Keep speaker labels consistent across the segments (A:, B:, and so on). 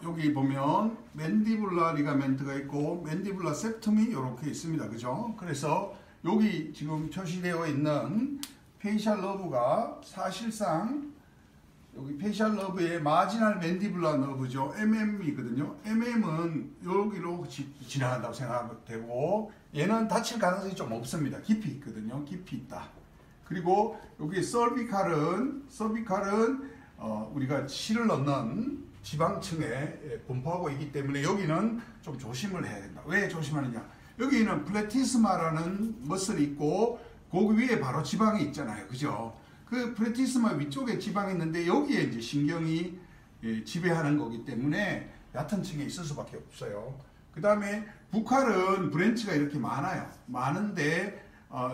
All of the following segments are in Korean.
A: 여기 보면 맨디블라 리가멘트가 있고 맨디블라 septum이 이렇게 있습니다. 그죠? 그래서 여기 지금 표시되어 있는 페이셜 너브가 사실상 여기 페이셜 너브의 마지널 맨디블라 너브죠. MM이거든요. MM은 여기로 지나간다고 생각되고 얘는 다칠 가능성이 좀 없습니다. 깊이 있거든요. 깊이 있다. 그리고 여기 서비칼은 우리가 실을 넣는 지방층에 분포하고 있기 때문에 여기는 좀 조심을 해야 된다. 왜 조심하느냐? 여기는 플래티스마라는 머슬이 있고 거기 위에 바로 지방이 있잖아요. 그죠? 그 플래티스마 위쪽에 지방이 있는데 여기에 이제 신경이 지배하는 거기 때문에 얕은 층에 있을 수밖에 없어요. 그 다음에 부칼은 브랜치가 이렇게 많아요. 많은데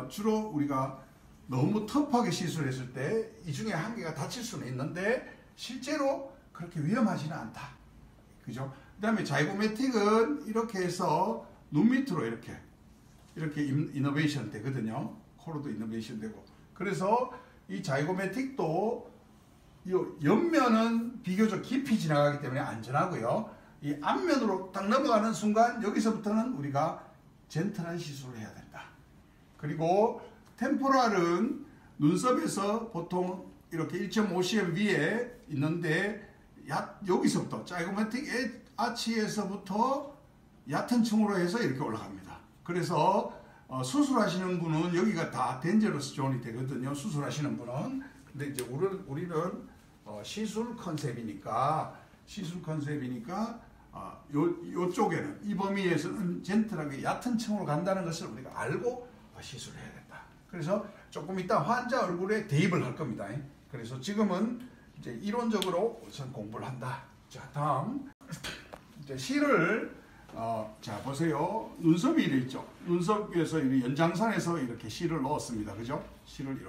A: 주로 우리가 너무 터프하게 시술했을 때 이 중에 한 개가 다칠 수는 있는데 실제로 그렇게 위험하지는 않다. 그죠? 그 다음에 자이고매틱은 이렇게 해서 눈 밑으로 이렇게 이너베이션 되거든요. 코로도 이너베이션 되고. 그래서 이 자이고매틱도 이 옆면은 비교적 깊이 지나가기 때문에 안전하고요. 이 앞면으로 딱 넘어가는 순간 여기서부터는 우리가 젠틀한 시술을 해야 된다. 그리고 템포랄은 눈썹에서 보통 이렇게 1.5cm 위에 있는데 여기서부터 자이고매틱 아치에서부터 얕은 층으로 해서 이렇게 올라갑니다. 그래서 수술하시는 분은 여기가 다 덴저러스 존이 되거든요. 수술하시는 분은. 근데 이제 우리는 시술 컨셉이니까 요쪽에는 이 범위에서는 젠틀하게 얕은 층으로 간다는 것을 우리가 알고 시술을 해야 된다. 그래서 조금 이따 환자 얼굴에 대입을 할 겁니다. 그래서 지금은 이제 이론적으로 우선 공부를 한다. 자, 다음 이제 실을 자 보세요. 눈썹이 이래 있죠. 눈썹에서 연장선에서 이렇게 실을 넣었습니다. 그죠? 실을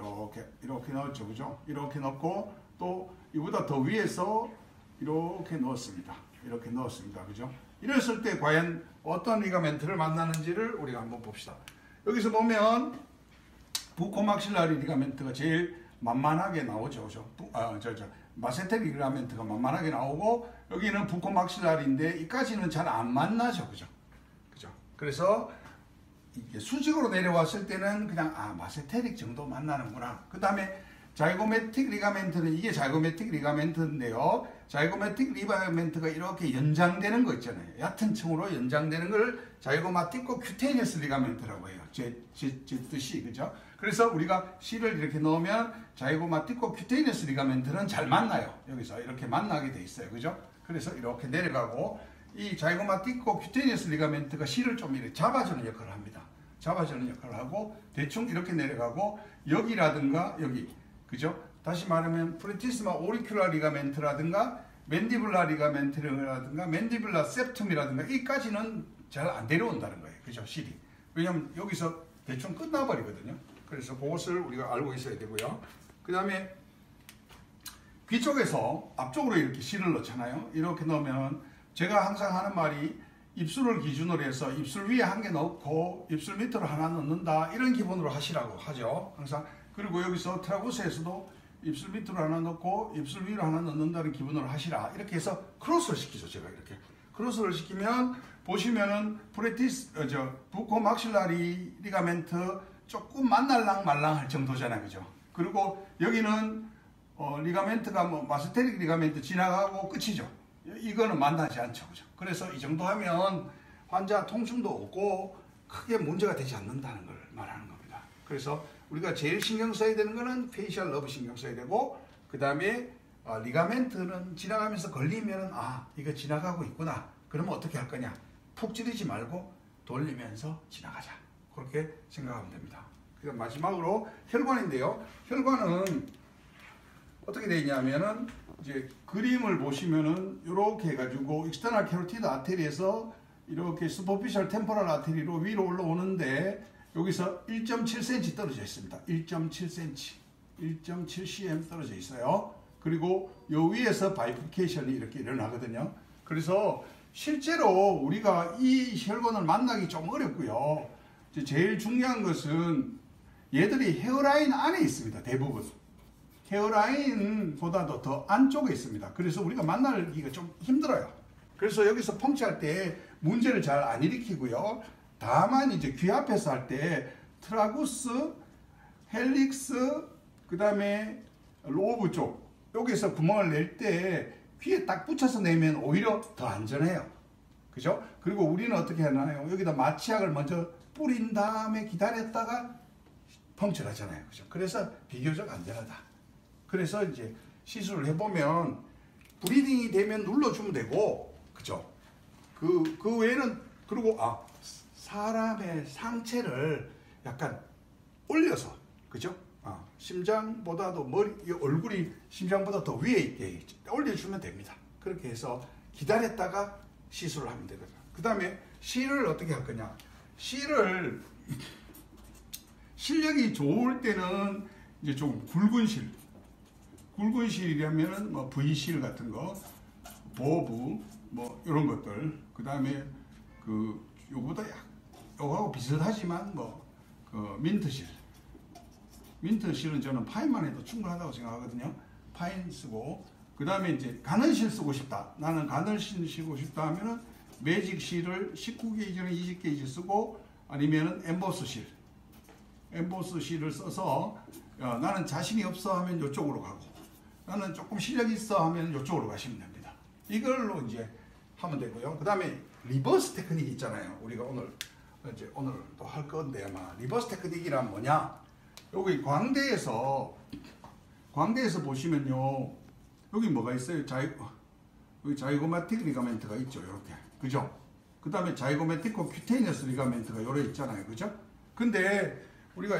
A: 이렇게 넣었죠. 그죠? 이렇게 넣고 또 이보다 더 위에서 이렇게 넣었습니다. 이렇게 넣었습니다. 그죠? 이랬을 때 과연 어떤 리가멘트를 만나는지를 우리가 한번 봅시다. 여기서 보면 부코막실라리 리가멘트가 제일 만만하게 나오죠. 그죠? 마세테리 리가멘트가 만만하게 나오고 여기는 부코막실라리인데 이까지는 잘 안 만나죠. 그죠? 그래서 이게 수직으로 내려왔을 때는 그냥 마세테릭 정도 만나는구나. 그 다음에 자이고매틱 리가멘트는 이게 자이고매틱 리가멘트인데요. 자이고매틱 리가멘트가 이렇게 연장되는 거 있잖아요. 얕은 층으로 연장되는 걸 자이고마티코 큐테니어스 리가멘트라고 해요. 제 뜻이 그죠? 그래서 우리가 실을 이렇게 넣으면 자이고마티코 큐테니어스 리가멘트는 잘 만나요. 여기서 이렇게 만나게 돼 있어요. 그죠? 그래서 이렇게 내려가고 이 자이고마티코 큐테니어스 리가멘트가 실을 좀 이렇게 잡아주는 역할을 합니다. 잡아주는 역할을 하고 대충 이렇게 내려가고 여기라든가 여기 그죠? 다시 말하면 프레티스마 오리큘라 리가멘트라든가 맨디블라 리가멘트라든가 맨디블라 septum이라든가 이까지는 잘 안 내려온다는 거예요. 그죠? 실이. 왜냐면 여기서 대충 끝나버리거든요. 그래서 그것을 우리가 알고 있어야 되고요. 그 다음에 귀 쪽에서 앞쪽으로 이렇게 실을 넣잖아요. 이렇게 넣으면 제가 항상 하는 말이 입술을 기준으로 해서 입술 위에 한 개 넣고 입술 밑으로 하나 넣는다. 이런 기본으로 하시라고 하죠. 항상. 그리고 여기서 트라구스에서도 입술 밑으로 하나 넣고 입술 위로 하나 넣는다는 기본으로 하시라. 이렇게 해서 크로스를 시키죠. 제가 이렇게. 크로스를 시키면 보시면은 부코막실라리 리가멘트 조금 만날랑 말랑 할 정도잖아요. 그죠? 그리고 여기는 리가멘트가 마스테릭 리가멘트 지나가고 끝이죠. 이거는 만나지 않죠. 그죠? 그래서 이 정도 하면 환자 통증도 없고 크게 문제가 되지 않는다는 걸 말하는 겁니다. 그래서 우리가 제일 신경 써야 되는 거는 페이셜 너브 신경 써야 되고 그 다음에 리가멘트는 지나가면서 걸리면 이거 지나가고 있구나. 그러면 어떻게 할 거냐? 푹 찌르지 말고 돌리면서 지나가자. 그렇게 생각하면 됩니다. 그다음 마지막으로 혈관인데요. 혈관은 어떻게 되어 있냐면은 이제 그림을 보시면은 이렇게 해가지고 익스터널 캐로티드 아테리에서 이렇게 슈퍼피셜 템포럴 아테리로 위로 올라오는데 여기서 1.7cm 떨어져 있습니다. 1.7cm 떨어져 있어요. 그리고 요 위에서 바이프케이션이 이렇게 일어나거든요. 그래서 실제로 우리가 이 혈관을 만나기 좀 어렵고요. 제일 중요한 것은 얘들이 헤어라인 안에 있습니다. 대부분. 헤어라인보다도 더 안쪽에 있습니다. 그래서 우리가 만나기가 좀 힘들어요. 그래서 여기서 펑치할 때 문제를 잘 안 일으키고요. 다만 이제 귀 앞에서 할 때 트라구스, 헬릭스, 그 다음에 로브 쪽 여기서 구멍을 낼 때 귀에 딱 붙여서 내면 오히려 더 안전해요. 그죠? 그리고 우리는 어떻게 하나요? 여기다 마취약을 먼저 뿌린 다음에 기다렸다가 펑치를 하잖아요. 그죠? 그래서 비교적 안전하다. 그래서 이제 시술을 해보면 브리딩이 되면 눌러주면 되고, 그죠? 그 외에는, 그리고, 사람의 상체를 약간 올려서, 그죠? 심장보다도 얼굴이 심장보다 더 위에 있게 올려주면 됩니다. 그렇게 해서 기다렸다가 시술을 하면 되거든요. 그 다음에 실을 어떻게 할 거냐? 실력이 좋을 때는 이제 좀 굵은 실이라면은 뭐 V실 같은 거, 보브, 뭐 이런 것들. 그 다음에 요거보다 요거하고 비슷하지만 민트실은 저는 파인만 해도 충분하다고 생각하거든요. 파인 쓰고, 그 다음에 이제 가늘실 쓰고 싶다. 나는 가늘실 쓰고 싶다 하면은 매직 실을 19게이지나 20게이지 쓰고, 아니면은 엠보스 실을 써서, 나는 자신이 없어 하면 이쪽으로 가고, 나는 조금 실력이 있어 하면 이쪽으로 가시면 됩니다. 이걸로 이제 하면 되고요. 그 다음에 리버스 테크닉 있잖아요. 우리가 오늘 또 할 건데, 아마 리버스 테크닉이란 뭐냐? 여기 광대에서 보시면요, 여기 뭐가 있어요? 여기 자이고마틱 리가멘트가 있죠. 이렇게. 그죠? 그 다음에 자이고마틱과 큐테이너스 리가멘트가 요래 있잖아요. 그죠? 근데 우리가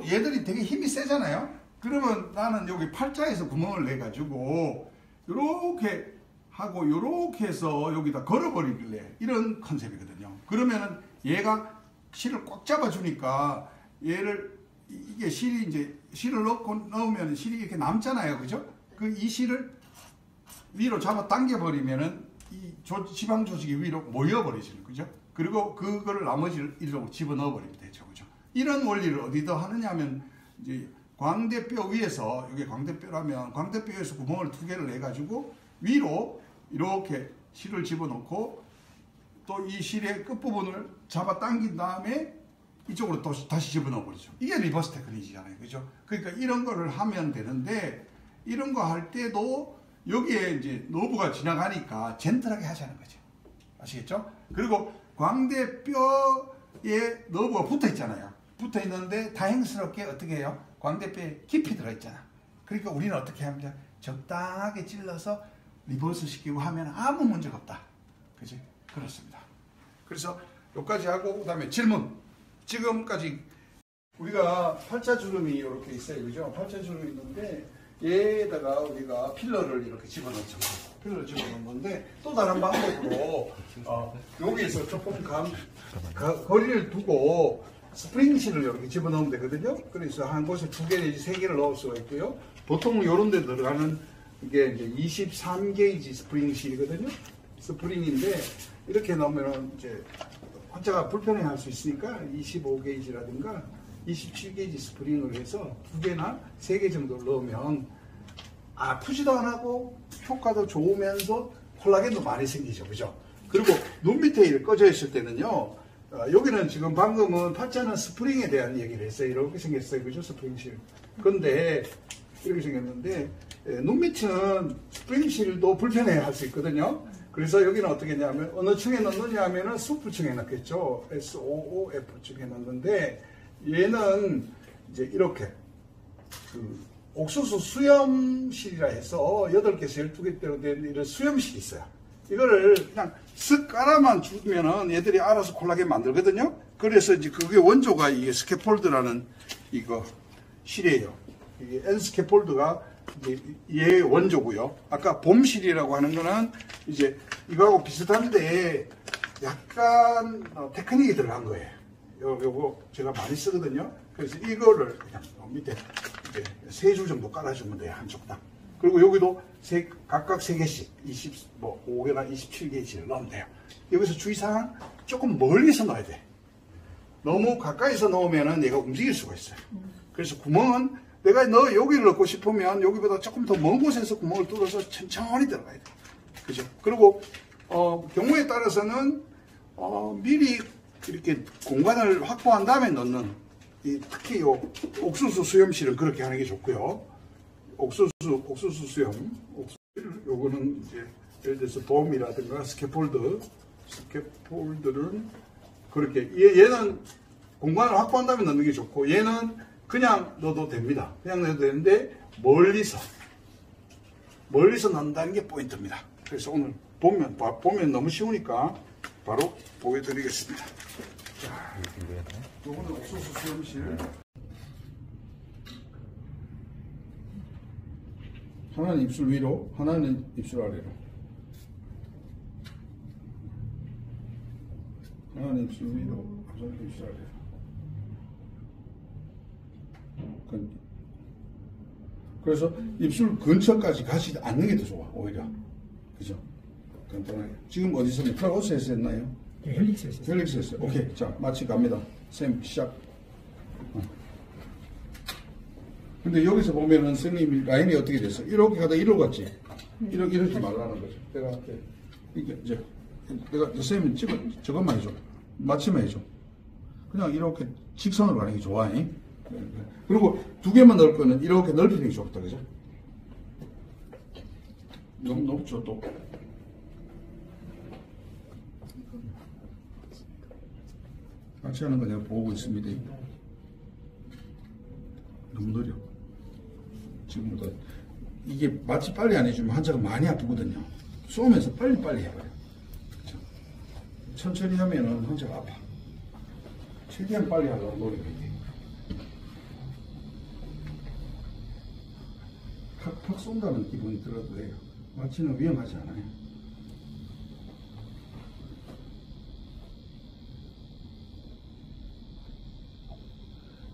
A: 얘들이 되게 힘이 세잖아요. 그러면 나는 여기 팔자에서 구멍을 내 가지고 요렇게 하고 요렇게 해서 여기다 걸어버리길래 이런 컨셉이거든요. 그러면은 얘가 실을 꽉 잡아주니까 이게 실을 넣으면 실이 이렇게 남잖아요. 그죠? 이 실을 위로 잡아 당겨버리면은 이 지방 조직이 위로 모여버리시는 거죠. 그리고 그거를 나머지를 이리로 집어넣어버리면 되죠. 그죠? 이런 원리를 어디다 하느냐 하면 이제 광대뼈 위에서, 이게 광대뼈라면 광대뼈에서 구멍을 2개를 내가지고 위로 이렇게 실을 집어넣고 또 이 실의 끝부분을 잡아 당긴 다음에 이쪽으로 다시 집어넣어 버리죠. 이게 리버스 테크닉이잖아요. 그죠? 그러니까 이런 거를 하면 되는데, 이런 거 할 때도 여기에 이제 너브가 지나가니까 젠틀하게 하자는 거죠. 아시겠죠? 그리고 광대뼈에 너브가 붙어 있잖아요. 붙어 있는데 다행스럽게 어떻게 해요? 광대뼈에 깊이 들어 있잖아. 그러니까 우리는 어떻게 합니까? 적당하게 찔러서 리버스 시키고 하면 아무 문제가 없다. 그지? 그렇습니다. 그래서 여기까지 하고, 그 다음에 질문. 지금까지 우리가 팔자주름이 이렇게 있어요. 그죠? 팔자주름이 있는데 얘에다가 우리가 필러를 이렇게 집어넣죠. 필러를 집어넣은 건데, 또 다른 방법으로 여기에서 조금 거리를 두고 스프링실을 이렇게 집어넣으면 되거든요. 그래서 한 곳에 2개 내지 3개를 넣을 수가 있고요. 보통 이런 데 들어가는 이게 이제 23게이지 스프링실이거든요. 스프링인데 이렇게 넣으면 이제 환자가 불편해 할 수 있으니까 25게이지라든가 27게이지 스프링을 해서 2개나 3개 정도를 넣으면 아프지도 안 하고 효과도 좋으면서 콜라겐도 많이 생기죠. 그죠? 그리고 눈 밑에 이렇게 꺼져 있을 때는요, 여기는 지금 방금은 팔자는 스프링에 대한 얘기를 했어요. 이렇게 생겼어요. 그죠? 스프링실. 근데 이렇게 생겼는데 눈 밑은 스프링실도 불편해 할 수 있거든요. 그래서 여기는 어떻게 했냐면 어느 층에 넣느냐 하면은 수프층에 넣겠죠. SOOF층에 넣는데, 얘는 이제 이렇게 옥수수 수염실이라 해서 8개에서 12개대로 된 이런 수염실이 있어요. 이거를 그냥 쓱 깔아만 주면은 얘들이 알아서 콜라겐 만들거든요. 그래서 이제 그게 원조가 이게 스캐폴드라는 이거 실이에요. 이게 N스캐폴드가 얘 원조고요. 아까 봄실이라고 하는 거는 이제 이거하고 비슷한데 약간 테크닉이 들어간 거예요. 요거 제가 많이 쓰거든요. 그래서 이거를 그냥 밑에 3줄 정도 깔아주면 돼요. 한쪽당. 그리고 여기도 각각 3개씩 5개나 27개씩을 넣으면 돼요. 여기서 주의사항, 조금 멀리서 넣어야 돼. 너무 가까이서 넣으면 얘가 움직일 수가 있어요. 그래서 구멍은 내가 여기를 넣고 싶으면 여기보다 조금 더 먼 곳에서 구멍을 뚫어서 천천히 들어가야 돼. 그죠? 그리고 경우에 따라서는 미리 이렇게 공간을 확보한 다음에 넣는 특히 요 옥수수 수염실은 그렇게 하는 게 좋고요. 옥수수 수염, 요거는 이제 예를 들어서 돔이라든가 스캐폴드는 그렇게 얘는 공간을 확보한 다음에 넣는 게 좋고 얘는 그냥 넣어도 됩니다. 그냥 넣어도 되는데 멀리서 넣는다는 게 포인트입니다. 그래서 오늘 보면 너무 쉬우니까 바로 보여드리겠습니다. 자, 요거는 옥수수 수염실. 하나는 입술 위로, 하나는 입술 아래로. 하나는 입술 위로, 하나는 입술 아래로. 그래서 입술 근처까지 가지 않는 게 더 좋아, 오히려. 그죠? 간단하게. 지금 어디서 플라우스에서 했나요?
B: 네, 헬릭스에서.
A: 헬릭스에서. 오케이. 자, 마치 갑니다. 쌤, 시작. 근데 여기서 보면은 선생님이 라인이 어떻게 됐어? 이렇게 가다 이러고 갔지? 이러지 말라는 거죠. 내가 이게 이제 내가 선생님이 저것만 해줘. 마치만 해줘. 그냥 이렇게 직선으로 가는 게 좋아. 그리고 두 개만 넣을 거는 이렇게 넓히는 게 좋다. 그죠? 너무 높죠, 또. 같이 하는 거 내가 보고 있습니다. 너무 느려. 지금보다 이게 마치 빨리 안 해주면 환자가 많이 아프거든요. 쏘면서 빨리빨리 해버려. 그렇죠? 천천히 하면은 환자가 아파. 최대한 빨리 하려고 노력해야 돼. 팍팍 쏜다는 기분이 들어도 돼요. 마취는 위험하지 않아요.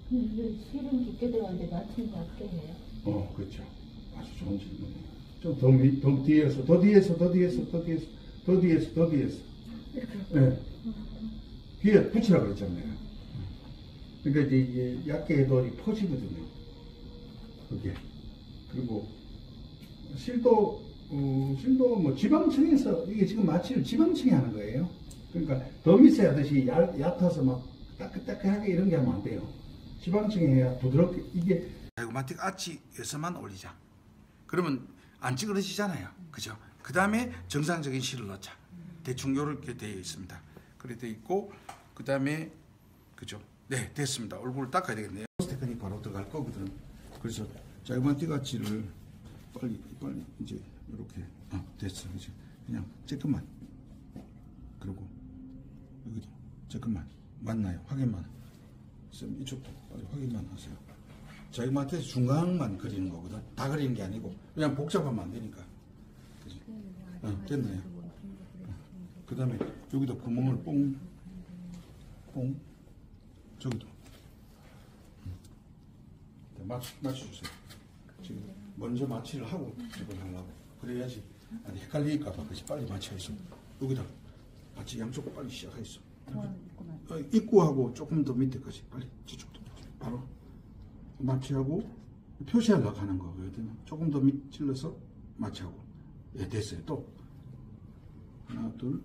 C: 실은 깊게 들어가는데 마취는 얇게 해요.
A: 그렇죠. 아주 좋은 질문이에요. 좀 더 뒤에서, 더 뒤에서. 네. 귀에 붙이라고 그랬잖아요. 그러니까 이제 얇게 해도 퍼지거든요. 그게. 그리고 실도 뭐 지방층에서 이게 지금 마취를 지방층에 하는 거예요. 그러니까 더 밑에 하듯이 얕아서 막 따끈따끈하게 이런 게 하면 안 돼요. 지방층에 해야 부드럽게 이게 다이고마틱 아치에서만 올리자. 그러면 안 찌그러지잖아요. 그죠? 그 다음에 정상적인 실을 넣자. 대충 요렇게 되어 있습니다. 그래 되어 있고 그 다음에 그죠? 네, 됐습니다. 얼굴을 닦아야 되겠네요. 테크닉 바로 들어갈 거거든. 그래서 다이고마틱 아치를 빨리 이제 이렇게 됐어. 그죠? 그냥 조금만. 그리고 여기도 조금만 맞나요? 확인만. 쌤 이쪽도 빨리 확인만 하세요. 자기한테 중간만 그리는 거거든. 다 그리는 게 아니고 그냥 복잡하면 안 되니까. 그지? 됐나요? 그 다음에 여기다 구멍을 뽕 저기도 맞춰주세요. 지금 먼저 마취를 하고 이걸 하려고. 그래야지 아니 헷갈리니까 그지? 빨리 마취해서 여기다 마취 양쪽 빨리 시작했어. 입구하고 조금 더 밑에까지 빨리 저쪽도 바로 마취하고 표시하려고 하는 거거든요. 조금 더 밑 찔러서 마취하고. 예, 됐어요. 또 하나 둘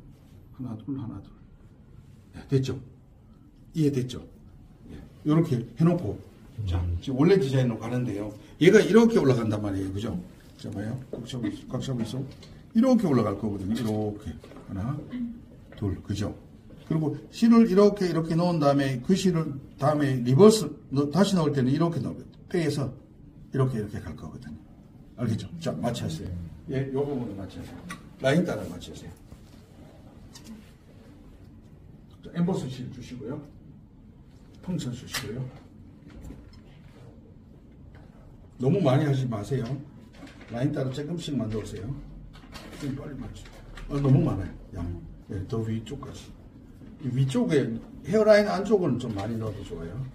A: 예, 됐죠? 이해됐죠? 예, 이렇게 해놓고 자 지금 원래 디자인으로 가는데요. 얘가 이렇게 올라간단 말이에요. 그죠? 자 봐요. 각 잡고 있어. 이렇게 올라갈 거거든요. 이렇게 하나 둘 그죠? 그리고 실을 이렇게 넣은 다음에 그 실을 다음에 리버스 다시 넣을 때는 이렇게 넣어요. 빼서 이렇게 갈 거거든요. 알겠죠? 자, 마취하세요. 예, 요 부분을 마취하세요. 라인 따라 마취하세요. 자, 엠보스 실 주시고요. 펑션 주시고요. 너무 많이 하지 마세요. 라인 따라 조금씩만 넣으세요. 좀 빨리 맞춰. 너무 많아요. 양. 예, 더 위쪽까지. 위쪽에 헤어라인 안쪽은 좀 많이 넣어도 좋아요.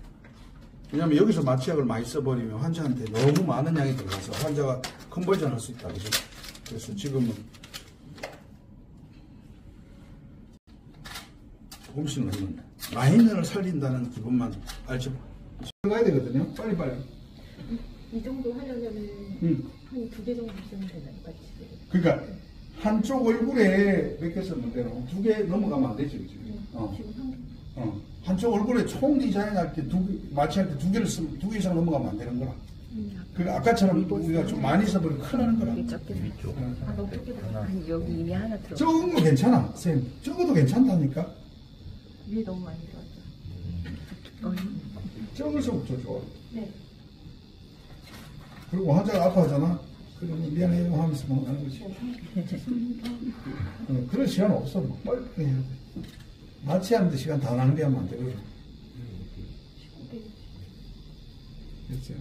A: 왜냐면 여기서 마취약을 많이 써버리면 환자한테 너무 많은 양이 들어가서 환자가 컨버전 할 수 있다. 그죠? 그래서 지금은 조금씩 넣는 라인을 살린다는 기분만 알죠? 가야 되거든요. 빨리.
C: 이 정도 하려면 한 2개 정도 쓰면 되나요? 같이.
A: 그러니까 한쪽 얼굴에 몇 개 썼는 데는 2개 넘어가면 안 되죠, 지금.
C: 지금
A: 한쪽 얼굴에 총 디자인할 때 마취할 때 2개를 쓰면 2개 이상 넘어가면 안 되는 거라. 그 아까처럼 우리가 좀 많이 써버리면 큰일 나는 거라.
B: 위쪽.
C: 아니
B: 여기 이미 하나 들어.
A: 적은 거 괜찮아, 선생님. 적어도 괜찮다니까.
C: 위에 너무 많이 들어왔죠.
A: 적을수록 좋아.
C: 네.
A: 그리고 환자가 아파하잖아. 그러면 미안해요 하면서 뭐 하는 거지. 그런 시간 없어. 뭐 빨리 해야 돼. 마취하는데 시간 다 낭비하면 안 되거든. 됐어요?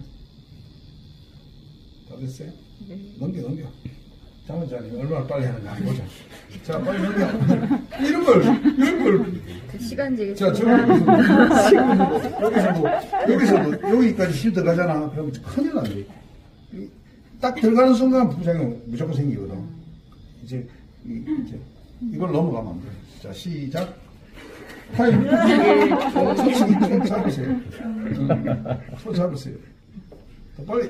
A: 다 됐어요? 넘겨. 잠깐만요. 얼마나 빨리 하는가 해보자. 자, 빨리 넘겨. 이런 걸.
B: 시간 제기.
A: 자, 여기서도 여기까지 실 들어가잖아. 그러면 큰일 난대. 딱 들어가는 순간 부작용이 무조건 생기거든. 이제 이걸 넘어가면 안 돼. 자, 시작. 타임. 손 잡으세요. 손 잡으세요. 더 빨리.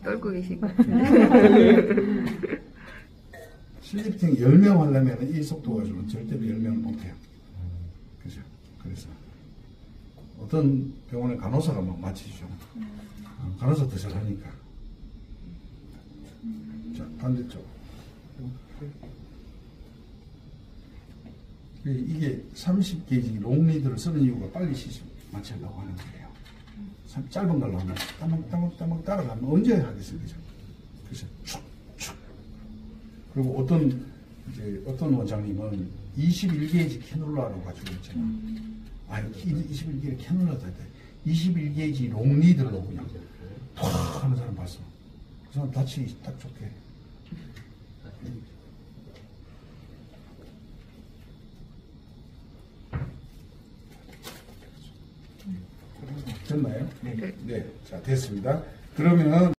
B: 떨고 계신 것 같은데.
A: 실리프팅 10명 하려면 이 속도 가지고는 절대로 10명을 못해요. 그죠? 그래서 어떤 병원에 간호사가 막 마치죠. 간호사 더 잘하니까. 자, 반대쪽. 이게 30게이지 롱리드를 쓰는 이유가 빨리 시술 마치려고 하는 거예요. 짧은 걸로 하면 따먹 따라가면 언제 하겠어요, 그죠? 그래서 축. 그리고 어떤 원장님은 21게이지 캐놀라로 가지고 있잖아. 21게이지 캐놀라도 돼. 21게이지 롱리드로 그냥 탁 하는 사람 봤어. 그 사람 다치기 딱 좋게. 됐나요? 네. 자, 됐습니다. 그러면